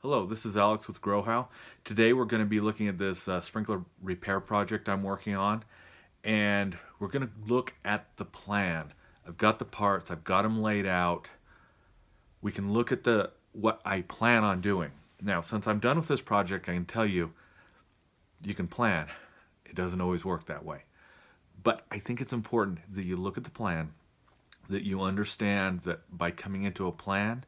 Hello, this is Alex with GrowHow. Today we're going to be looking at this sprinkler repair project I'm working on, and we're going to look at the plan. I've got the parts, I've got them laid out. We can look at what I plan on doing. Now, since I'm done with this project, I can tell you, you can plan. It doesn't always work that way. But I think it's important that you look at the plan, that you understand that by coming into a plan,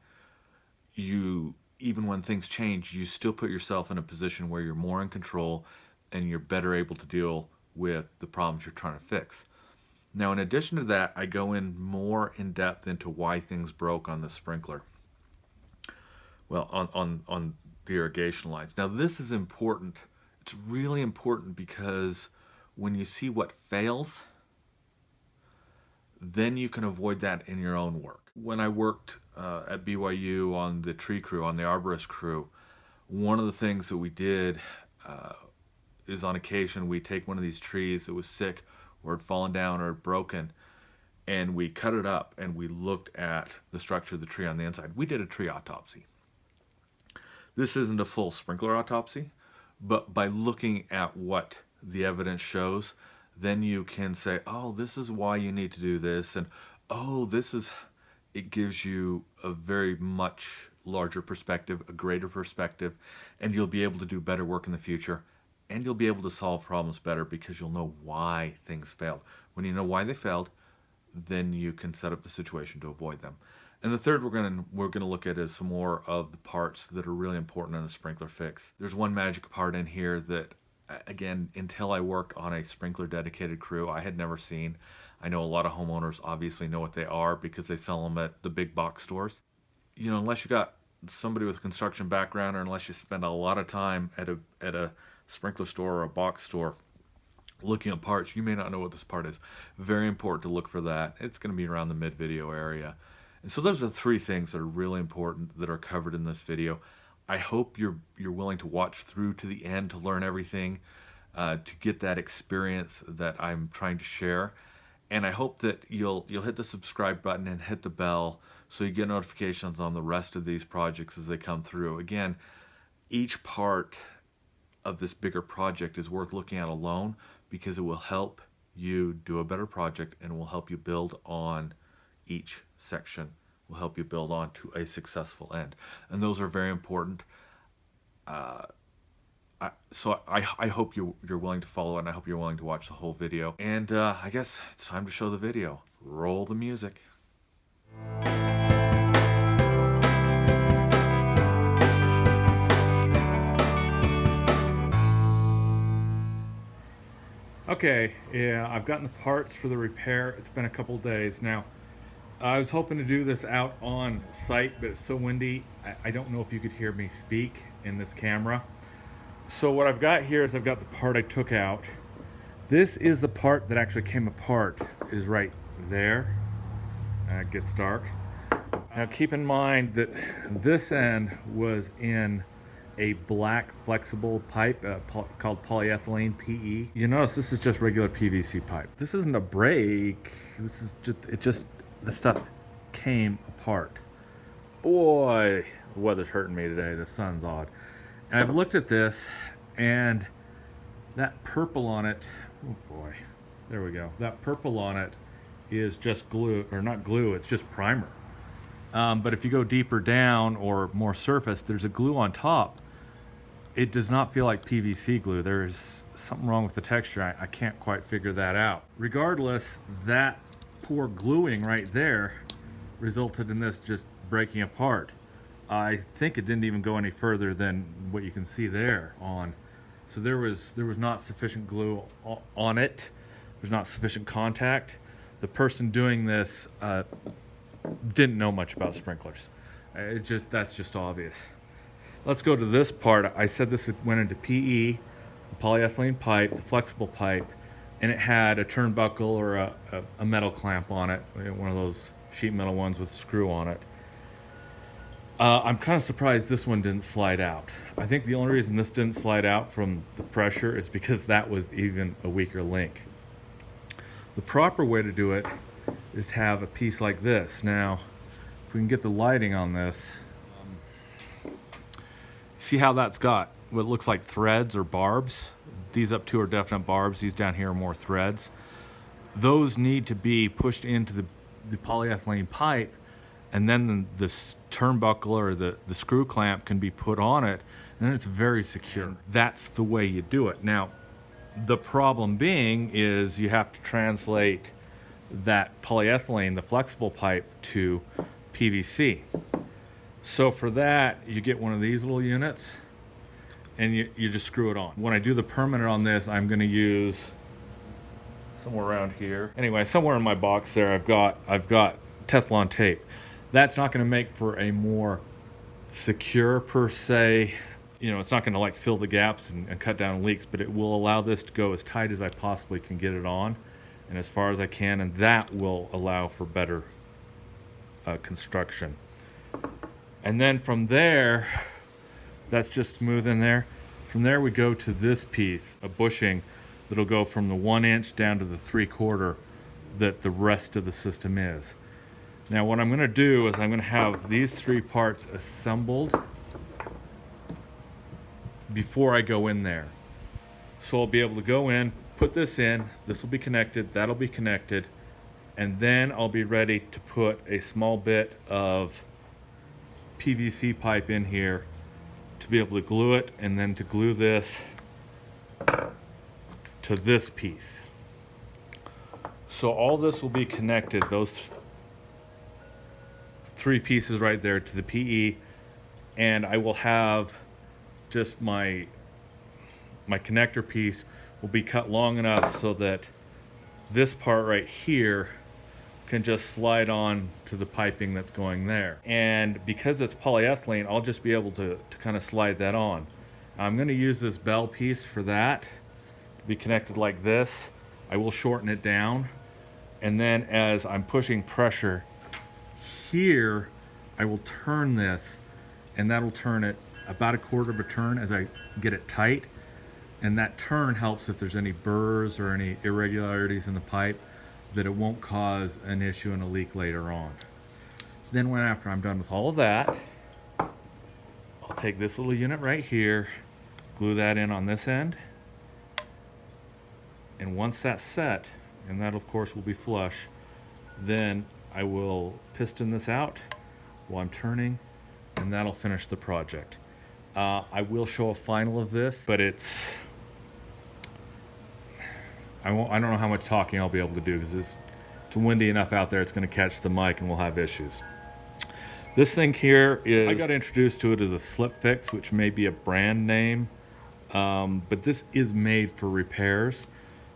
you even when things change, you still put yourself in a position where you're more in control and you're better able to deal with the problems you're trying to fix. Now, in addition to that, I go in more in depth into why things broke on the sprinkler. Well, on the irrigation lines. Now, this is important. It's really important because when you see what fails, then you can avoid that in your own work. When I worked at BYU on the tree crew, on the arborist crew, one of the things that we did is on occasion we take one of these trees that was sick or had fallen down or had broken, and we cut it up and we looked at the structure of the tree on the inside. We did a tree autopsy. This isn't a full sprinkler autopsy, but by looking at what the evidence shows, then you can say, oh, this is why you need to do this, and oh, it gives you a very much larger perspective, a greater perspective, and you'll be able to do better work in the future, and you'll be able to solve problems better because you'll know why things failed. When you know why they failed, then you can set up the situation to avoid them. And the third we're gonna look at is some more of the parts that are really important in a sprinkler fix. There's one magic part in here that, again, until I worked on a sprinkler dedicated crew, I had never seen. I know a lot of homeowners obviously know what they are because they sell them at the big box stores. You know, unless you got somebody with a construction background, or unless you spend a lot of time at a sprinkler store or a box store looking at parts, you may not know what this part is. Very important to look for that. It's going to be around the mid-video area. And so those are the three things that are really important that are covered in this video. I hope you're willing to watch through to the end to learn everything, to get that experience that I'm trying to share. And I hope that you'll hit the subscribe button and hit the bell so you get notifications on the rest of these projects as they come through. Again, each part of this bigger project is worth looking at alone because it will help you do a better project and will help you build on each section, will help you build on to a successful end. And those are very important. So I hope you're willing to follow it, and I hope you're willing to watch the whole video. And I guess it's time to show the video. Roll the music. Okay, yeah, I've gotten the parts for the repair. It's been a couple days now. I was hoping to do this out on site, but it's so windy, I don't know if you could hear me speak in this camera. So what I've got here is I've got the part I took out. This is the part that actually came apart, is right there. It gets dark. Now keep in mind that this end was in a black flexible pipe called polyethylene PE. You notice this is just regular PVC pipe. This isn't a break. This is just the stuff came apart. Boy, the weather's hurting me today. The sun's odd. And I've looked at this, and that purple on it, oh boy, there we go. That purple on it is just glue, or not glue, it's just primer. But if you go deeper down or more surface, there's a glue on top. It does not feel like PVC glue. There's something wrong with the texture. I can't quite figure that out. Regardless, that poor gluing right there resulted in this just breaking apart. I think it didn't even go any further than what you can see there on. So there was not sufficient glue on it. There's not sufficient contact. The person doing this didn't know much about sprinklers. That's just obvious. Let's go to this part. I said this went into PE, the polyethylene pipe, the flexible pipe, and it had a turnbuckle or a metal clamp on it, one of those sheet metal ones with a screw on it. I'm kind of surprised this one didn't slide out. I think the only reason this didn't slide out from the pressure is because that was even a weaker link. The proper way to do it is to have a piece like this. Now, if we can get the lighting on this, See how that's got what looks like threads or barbs? These up two are definite barbs. These down here are more threads. Those need to be pushed into the polyethylene pipe, and then the turnbuckle or the screw clamp can be put on it, and then it's very secure. That's the way you do it. Now, the problem being is you have to translate that polyethylene, the flexible pipe, to PVC. So for that, you get one of these little units, and you just screw it on. When I do the permanent on this, I'm gonna use somewhere around here. Anyway, somewhere in my box there, I've got Teflon tape. That's not gonna make for a more secure per se, you know, it's not gonna like fill the gaps and cut down leaks, but it will allow this to go as tight as I possibly can get it on and as far as I can, and that will allow for better construction. And then from there, that's just smooth in there. From there we go to this piece, a bushing that'll go from the 1 inch down to the 3/4 that the rest of the system is. Now what I'm gonna do is I'm gonna have these 3 parts assembled before I go in there. So I'll be able to go in, put this in, this will be connected, that'll be connected, and then I'll be ready to put a small bit of PVC pipe in here to be able to glue it, and then to glue this to this piece. So all this will be connected, those 3 pieces right there, to the PE, and I will have just my connector piece will be cut long enough so that this part right here can just slide on to the piping that's going there. And because it's polyethylene, I'll just be able to kind of slide that on. I'm gonna use this bell piece for that, to be connected like this. I will shorten it down, and then as I'm pushing pressure here, I will turn this, and that'll turn it about 1/4 of a turn as I get it tight. And that turn helps if there's any burrs or any irregularities in the pipe, that it won't cause an issue and a leak later on. Then when after I'm done with all of that, I'll take this little unit right here, glue that in on this end, and once that's set, and that of course will be flush, then I will piston this out while I'm turning, and that'll finish the project. I will show a final of this, but I don't know how much talking I'll be able to do because it's windy enough out there, it's going to catch the mic and we'll have issues. This thing here is, I got introduced to it as a slip fix, which may be a brand name, but this is made for repairs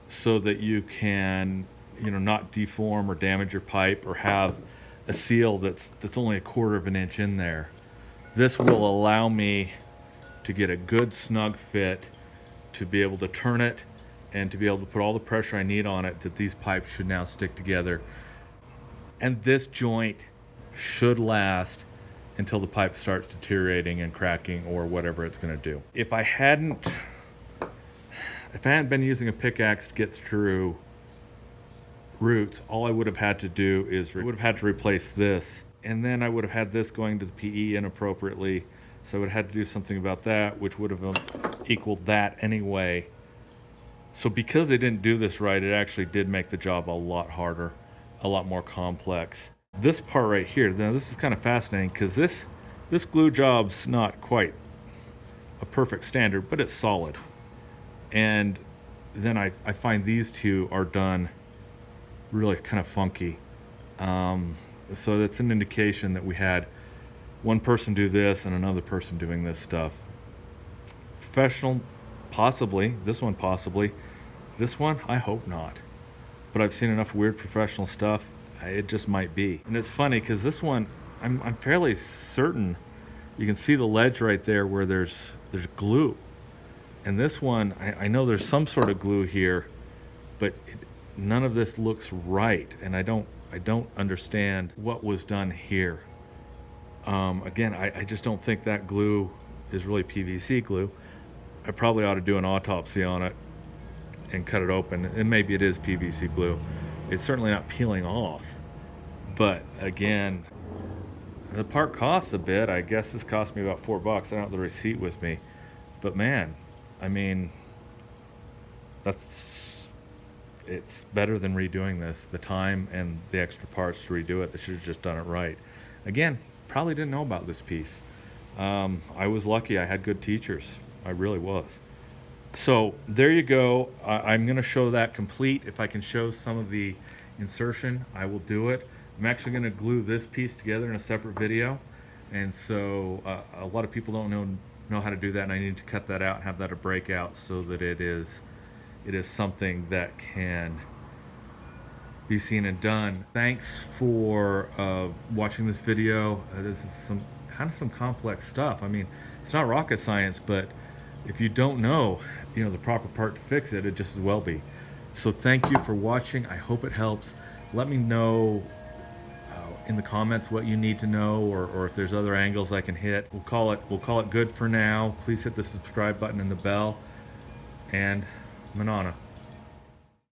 so that you can, you know, not deform or damage your pipe or have a seal that's only 1/4 of an inch in there. This will allow me to get a good snug fit, to be able to turn it, and to be able to put all the pressure I need on it, that these pipes should now stick together. And this joint should last until the pipe starts deteriorating and cracking or whatever it's gonna do. If I hadn't been using a pickaxe to get through roots, all I would have had to do is I would have had to replace this, and then I would have had this going to the PE inappropriately, so I would have had to do something about that, which would have equaled that anyway. So because they didn't do this right, it actually did make the job a lot harder, a lot more complex. This part right here, now this is kind of fascinating because this glue job's not quite a perfect standard, but it's solid. And then I find these two are done really kind of funky. So that's an indication that we had one person do this and another person doing this stuff. Professional, possibly. This one possibly. This one, I hope not. But I've seen enough weird professional stuff, it just might be. And it's funny because this one, I'm fairly certain you can see the ledge right there where there's glue. And this one, I know there's some sort of glue here, but none of this looks right, and I don't understand what was done here. Again, I just don't think that glue is really PVC glue. I probably ought to do an autopsy on it and cut it open, and maybe it is PVC glue. It's certainly not peeling off, but again, The part costs a bit. I guess this cost me about $4. I don't have the receipt with me. But man, I mean, it's better than redoing this. The time and the extra parts to redo it, they should have just done it right. Again, probably didn't know about this piece. I was lucky. I had good teachers. I really was. So there you go. I'm going to show that complete. If I can show some of the insertion, I will do it. I'm actually going to glue this piece together in a separate video. And so a lot of people don't know how to do that, and I need to cut that out and have that a breakout so that it is something that can be seen and done. Thanks for watching this video. This is some complex stuff. I mean, it's not rocket science, but if you don't know, the proper part to fix it, it'd just as well be. So thank you for watching. I hope it helps. Let me know in the comments what you need to know, or if there's other angles I can hit. We'll call it good for now. Please hit the subscribe button and the bell, and Manana.